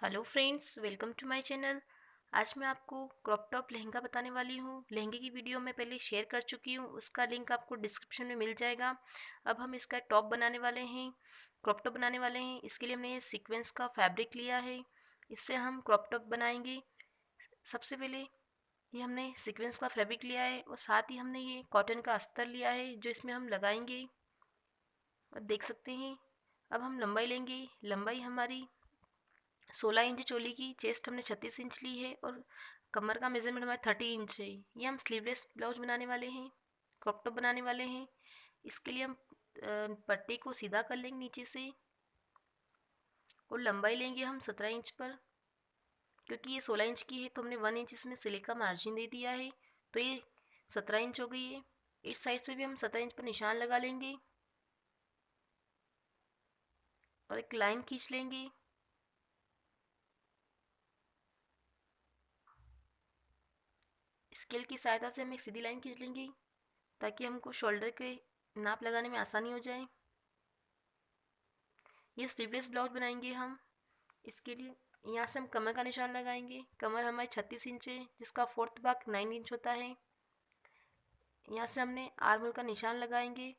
Hello friends, welcome to my channel. आज मैं आपको क्रॉप टॉप लहंगा बताने वाली हूँ। लहंगे की वीडियो मैं पहले शेयर कर चुकी हूँ, उसका लिंक आपको डिस्क्रिप्शन में मिल जाएगा। अब हम इसका टॉप बनाने वाले हैं, क्रॉप टॉप बनाने वाले हैं। इसके लिए हमने ये सीक्वेंस का फैब्रिक लिया है, इससे हम क्रॉप टॉप बनाएंगे। सबसे पहले ये हमने सीक्वेंस का फैब्रिक लिया है और साथ ही हमने ये कॉटन का अस्तर लिया है जो इसमें हम लगाएंगे। और देख सकते हैं, अब हम लंबाई लेंगे। लंबाई हमारी 16 इंच चोली की, चेस्ट हमने 36 इंच ली है और कमर का मेजरमेंट हमारा 30 इंच है। ये हम स्लीवलेस ब्लाउज बनाने वाले हैं, क्रॉप टॉप बनाने वाले हैं। इसके लिए हम पट्टी को सीधा कर लेंगे नीचे से और लंबाई लेंगे हम 17 इंच पर। क्योंकि ये 16 इंच की है तो हमने 1 इंच इसमें सिले का मार्जिन दे दिया है, तो ये 17 इंच हो गई है। इस साइड से भी हम 17 इंच पर निशान लगा लेंगे और एक लाइन खींच लेंगे। स्केल की सहायता से हम एक सीधी लाइन खींच लेंगे ताकि हमको शोल्डर के नाप लगाने में आसानी हो जाए। ये स्लीवलेस ब्लाउज बनाएंगे हम। इसके लिए यहाँ से हम कमर का निशान लगाएंगे। कमर हमारी 36 इंच है, जिसका फोर्थ भाग 9 इंच होता है। यहाँ से हमने आर्म होल का निशान लगाएंगे।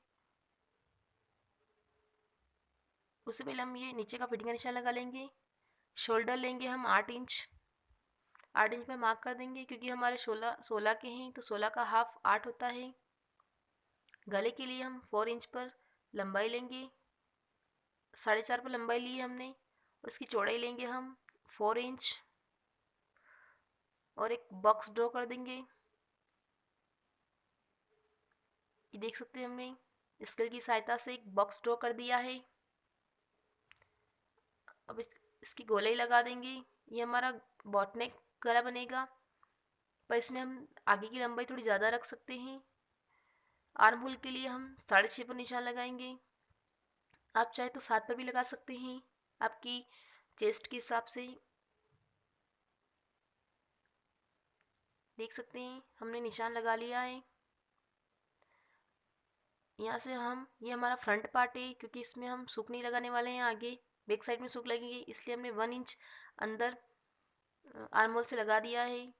उससे पहले हम ये नीचे का फिटिंग का निशान लगा लेंगे। शोल्डर लेंगे हम 8 इंच। 8 इंच पर मार्क कर देंगे क्योंकि हमारे 16 के हैं तो 16 का हाफ 8 होता है। गले के लिए हम 4 इंच पर लंबाई लेंगे। 4.5 पर लंबाई ली है हमने। उसकी चौड़ाई लेंगे हम 4 इंच और एक बॉक्स ड्रॉ कर देंगे। ये देख सकते हैं, हमने स्केल की सहायता से एक बॉक्स ड्रॉ कर दिया है। अब इसकी गोलाई लगा देंगे। ये हमारा बॉटनेक गला बनेगा, पर इसमें हम आगे की लंबाई थोड़ी ज़्यादा रख सकते हैं। आर्म होल के लिए हम 6.5 पर निशान लगाएंगे। आप चाहे तो 7 पर भी लगा सकते हैं, आपकी चेस्ट के हिसाब से। देख सकते हैं हमने निशान लगा लिया है। यहाँ से हम, ये हमारा फ्रंट पार्ट है क्योंकि इसमें हम सूक नहीं लगाने वाले हैं, आगे बैक साइड में सूक लगेंगे, इसलिए हमने 1 इंच अंदर आर्म होल से लगा दिया है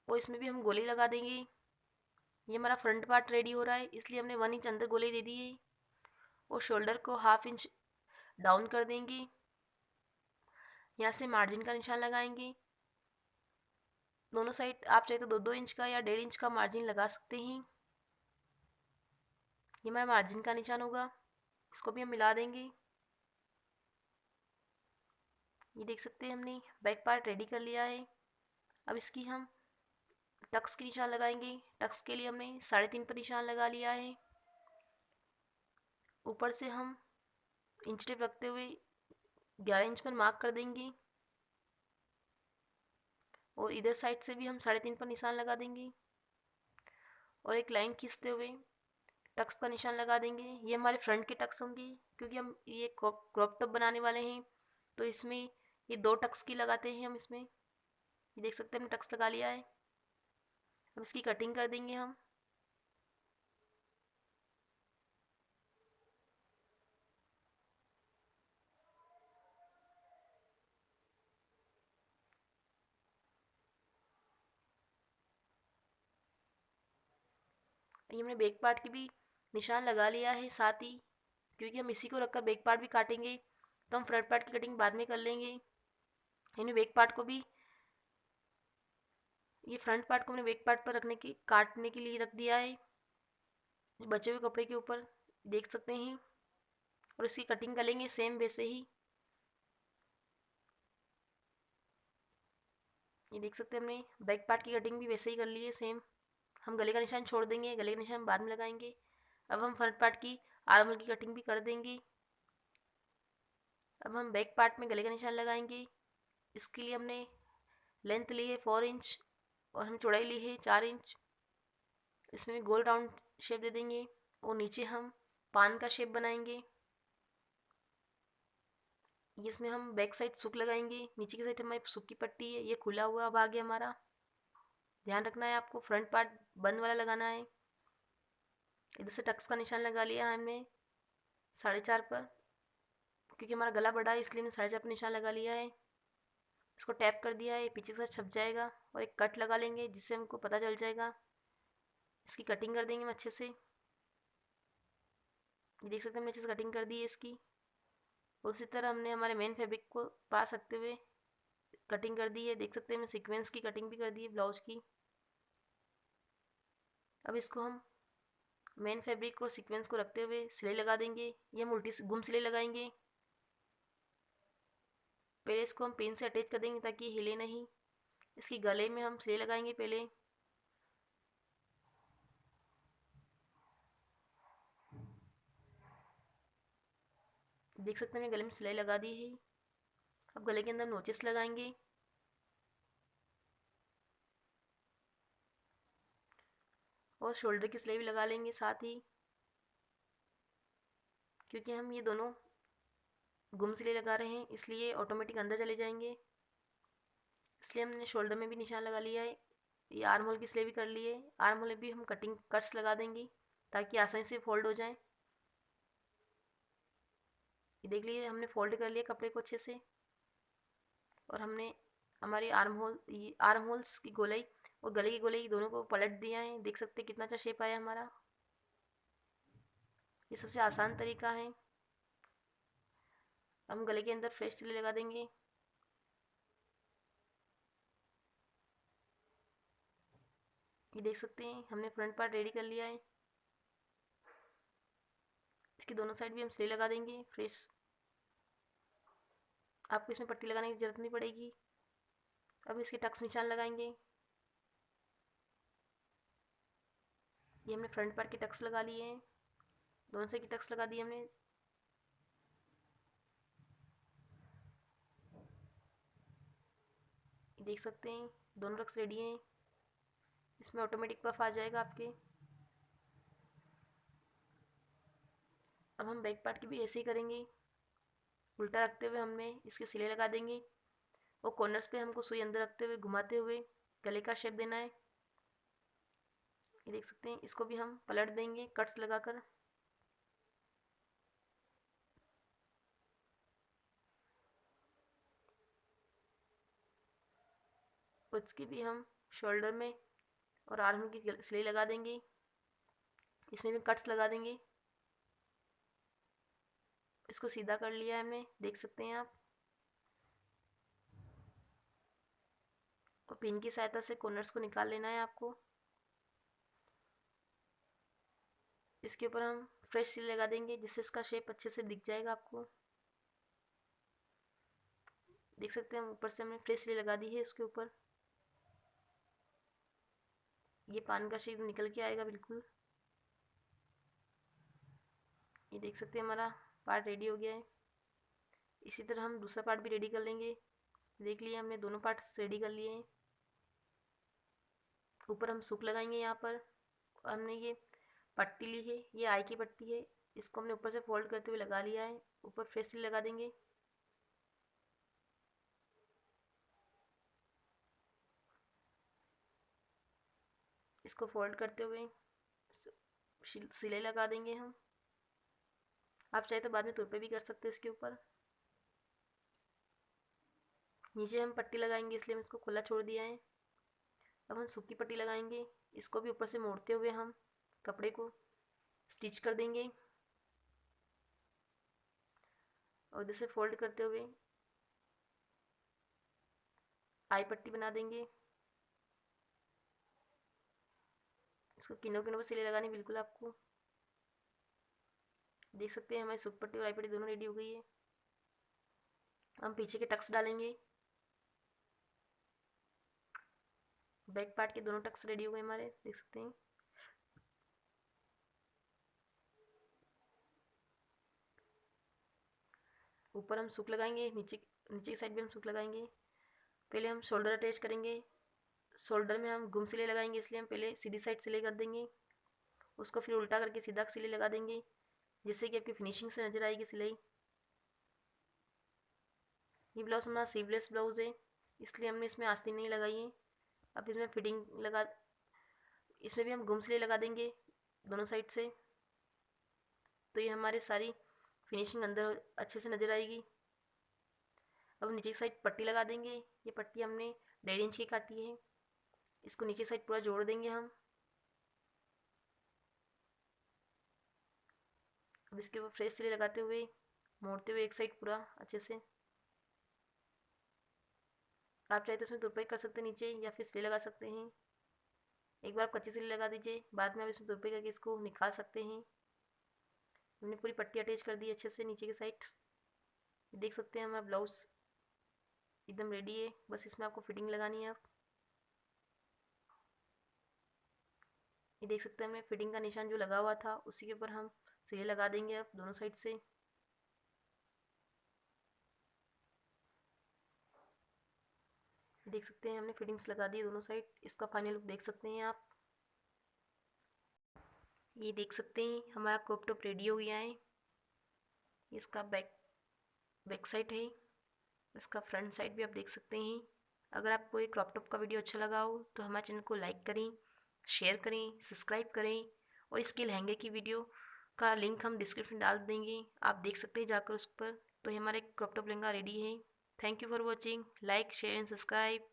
और इसमें भी हम गोली लगा देंगे। ये हमारा फ्रंट पार्ट रेडी हो रहा है, इसलिए हमने 1 इंच अंदर गोली दे दी है और शोल्डर को हाफ इंच डाउन कर देंगे। यहाँ से मार्जिन का निशान लगाएंगे। दोनों साइड आप चाहे तो 2-2 इंच का या 1.5 इंच का मार्जिन लगा सकते हैं। ये हमारा मार्जिन का निशान होगा, इसको भी हम मिला देंगे। ये देख सकते हैं हमने बैक पार्ट रेडी कर लिया है। अब इसकी हम टक्स की निशान लगाएंगे। टक्स के लिए हमने 3.5 पर निशान लगा लिया है। ऊपर से हम इंच टेप रखते हुए 11 इंच पर मार्क कर देंगे और इधर साइड से भी हम 3.5 पर निशान लगा देंगे और एक लाइन खींचते हुए टक्स का निशान लगा देंगे। ये हमारे फ्रंट के टक्स होंगे क्योंकि हम ये क्रॉप टॉप बनाने वाले हैं, तो इसमें ये 2 टक्स की लगाते हैं हम इसमें। ये देख सकते हैं हमने टक्स लगा लिया है। अब इसकी कटिंग कर देंगे हम। ये हमने बैक पार्ट की भी निशान लगा लिया है साथ ही, क्योंकि हम इसी को रखकर बैक पार्ट भी काटेंगे, तो हम फ्रंट पार्ट की कटिंग बाद में कर लेंगे। यानी बैक पार्ट को भी, ये फ्रंट पार्ट को हमने बैक पार्ट पर रखने की, काटने के लिए रख दिया है बचे हुए कपड़े के ऊपर, देख सकते हैं। और इसकी कटिंग कर लेंगे सेम वैसे ही। ये देख सकते हैं हमने बैक पार्ट की कटिंग भी वैसे ही कर ली है सेम। हम गले का निशान छोड़ देंगे, गले का निशान बाद में लगाएंगे। अब हम फ्रंट पार्ट की आर्म होल की कटिंग भी कर देंगे। अब हम बैक पार्ट में गले का निशान लगाएंगे। इसके लिए हमने लेंथ ली है 4 इंच और हम चौड़ाई ली है 4 इंच। इसमें गोल राउंड शेप दे देंगे और नीचे हम पान का शेप बनाएंगे। इसमें हम बैक साइड सुक लगाएंगे, नीचे की साइड हमारी सुक की पट्टी है, ये खुला हुआ भाग है हमारा। ध्यान रखना है आपको, फ्रंट पार्ट बंद वाला लगाना है। इधर से टक्स का निशान लगा लिया है हमने 4.5 पर, क्योंकि हमारा गला बड़ा है इसलिए हमने 4.5 पर निशान लगा लिया है। इसको टैप कर दिया है, पीछे के साथ छप जाएगा। और एक कट लगा लेंगे जिससे हमको पता चल जाएगा। इसकी कटिंग कर देंगे हम अच्छे से। ये देख सकते हैं हमने अच्छे से कटिंग कर दी है इसकी। उसी तरह हमने हमारे मेन फैब्रिक को पास रखते हुए कटिंग कर दी है। देख सकते हैं हमने सीक्वेंस की कटिंग भी कर दी है ब्लाउज की। अब इसको हम मेन फैब्रिक और सीक्वेंस को रखते हुए सिलाई लगा देंगे। ये हम उल्टी गुम सिलाई लगाएंगे। पहले इसको हम पिन से अटैच कर देंगे ताकि हिले नहीं। इसकी गले में हम सिलाई लगाएंगे पहले। देख सकते हैं मैंने गले में सिलाई लगा दी है। अब गले के अंदर नोचेस लगाएंगे। और शोल्डर की सिलाई भी लगा लेंगे साथ ही, क्योंकि हम ये दोनों गुम सिलाई लगा रहे हैं इसलिए ऑटोमेटिक अंदर चले जाएंगे। इसलिए हमने शोल्डर में भी निशान लगा लिया है। ये आर्म होल की सिलाई भी कर ली है। आर्म होल में भी हम कटिंग कट्स लगा देंगे ताकि आसानी से फोल्ड हो जाए। ये देख लीजिए हमने फोल्ड कर लिया कपड़े को अच्छे से। और हमने हमारी आर्म होल्स की गोलाई और गले की गोलाई दोनों को पलट दिया है। देख सकते हैं कितना अच्छा शेप आया हमारा। ये सबसे आसान तरीका है। हम गले के अंदर फ्रेश सिलाई लगा देंगे। ये देख सकते हैं हमने फ्रंट पार्ट रेडी कर लिया है। इसकी दोनों साइड भी हम सिलाई लगा देंगे फ्रेश। आपको इसमें पट्टी लगाने की जरूरत नहीं पड़ेगी। अब इसके टक्स निशान लगाएंगे। ये हमने फ्रंट पार्ट के टक्स लगा लिए हैं। दोनों साइड के टक्स लगा दिए हमने। देख सकते हैं दोनों टक्स रेडी हैं। इसमें ऑटोमेटिक पफ आ जाएगा आपके। अब हम बैक पार्ट की भी ऐसे ही करेंगे। उल्टा रखते हुए हमने इसके सिले लगा देंगे और कॉर्नर्स पे हमको सुई अंदर रखते हुए घुमाते हुए गले का शेप देना है। ये देख सकते हैं इसको भी हम पलट देंगे कट्स लगाकर। उसकी भी हम शोल्डर में और आर्म की सिलाई लगा देंगे। इसमें भी कट्स लगा देंगे। इसको सीधा कर लिया है हमने, देख सकते हैं आप। और पिन की सहायता से कॉर्नर्स को निकाल लेना है आपको। इसके ऊपर हम फ्रेश सिलाई लगा देंगे जिससे इसका शेप अच्छे से दिख जाएगा आपको। देख सकते हैं हम ऊपर से हमने फ्रेश सिलाई लगा दी है इसके ऊपर। ये पान का शेप निकल के आएगा बिल्कुल। ये देख सकते हैं हमारा पार्ट रेडी हो गया है। इसी तरह हम दूसरा पार्ट भी रेडी कर लेंगे। देख लिए हमने दोनों पार्ट रेडी कर लिए हैं। ऊपर हम सुक लगाएंगे यहाँ पर। हमने ये पट्टी ली है, ये आई की पट्टी है। इसको हमने ऊपर से फोल्ड करते हुए लगा लिया है। ऊपर फ्रेश सिलाई लगा देंगे। इसको फोल्ड करते हुए सिलाई लगा देंगे हम। आप चाहे तो बाद में तुरपे भी कर सकते हैं इसके ऊपर। नीचे हम पट्टी लगाएंगे इसलिए हम इसको खुला छोड़ दिया है। अब हम सूखी पट्टी लगाएंगे। इसको भी ऊपर से मोड़ते हुए हम कपड़े को स्टिच कर देंगे और इधर से फोल्ड करते हुए आई पट्टी बना देंगे। इसको किनों किनों पर सिलाई लगानी बिल्कुल आपको। देख सकते हैं हमारी सूख पट्टी और आई पट्टी दोनों रेडी हो गई है। हम पीछे के टक्स डालेंगे। बैक पार्ट के दोनों टक्स रेडी हो गए हमारे, देख सकते हैं। ऊपर हम सूख लगाएंगे, नीचे नीचे की साइड भी हम सूख लगाएंगे। पहले हम शोल्डर अटैच करेंगे। शोल्डर में हम गुम सिलाई लगाएंगे इसलिए हम पहले सीधी साइड सिलाई कर देंगे। उसको फिर उल्टा करके सीधा सिलाई लगा देंगे जिससे कि आपकी फिनिशिंग से नजर आएगी सिलाई। ये ब्लाउज हमारा सीवलेस ब्लाउज है इसलिए हमने इसमें आस्तीन नहीं लगाई है। अब इसमें फिटिंग लगा, इसमें भी हम गुम सिलाई लगा देंगे दोनों साइड से। तो ये हमारी सारी फिनिशिंग अंदर अच्छे से नज़र आएगी। अब नीचे की साइड पट्टी लगा देंगे। ये पट्टी हमने 1.5 इंच की काटी है। इसको नीचे साइड पूरा जोड़ देंगे हम। अब इसके ऊपर फ्रेश सिलाई लगाते हुए मोड़ते हुए एक साइड पूरा अच्छे से। आप चाहे तो इसमें तुरपाई कर सकते हैं नीचे, या फिर सिलाई लगा सकते हैं। एक बार आप कच्ची सिलाई लगा दीजिए, बाद में आप इसमें तुरपाई करके इसको निकाल सकते हैं। हमने पूरी पट्टी अटैच कर दी अच्छे से नीचे की साइड। देख सकते हैं हमारा ब्लाउज एकदम रेडी है। बस इसमें आपको फिटिंग लगानी है। आप ये देख सकते हैं हमने फिटिंग का निशान जो लगा हुआ था उसी के ऊपर हम सिलाई लगा देंगे अब दोनों साइड से। देख सकते हैं हमने फिटिंग्स लगा दी दोनों साइड। इसका फाइनल लुक देख सकते हैं आप। ये देख सकते हैं हमारा क्रॉप टॉप रेडी हो गया है। इसका बैक साइड है। इसका फ्रंट साइड भी आप देख सकते हैं। अगर आपको ये क्रॉप टॉप का वीडियो अच्छा लगा हो तो हमारे चैनल को लाइक करें, शेयर करें, सब्सक्राइब करें। और इसके लहंगे की वीडियो का लिंक हम डिस्क्रिप्शन में डाल देंगे, आप देख सकते हैं जाकर उस पर। तो ये हमारा क्रॉप टॉप लहंगा रेडी है। Thank you for watching. Like share and subscribe.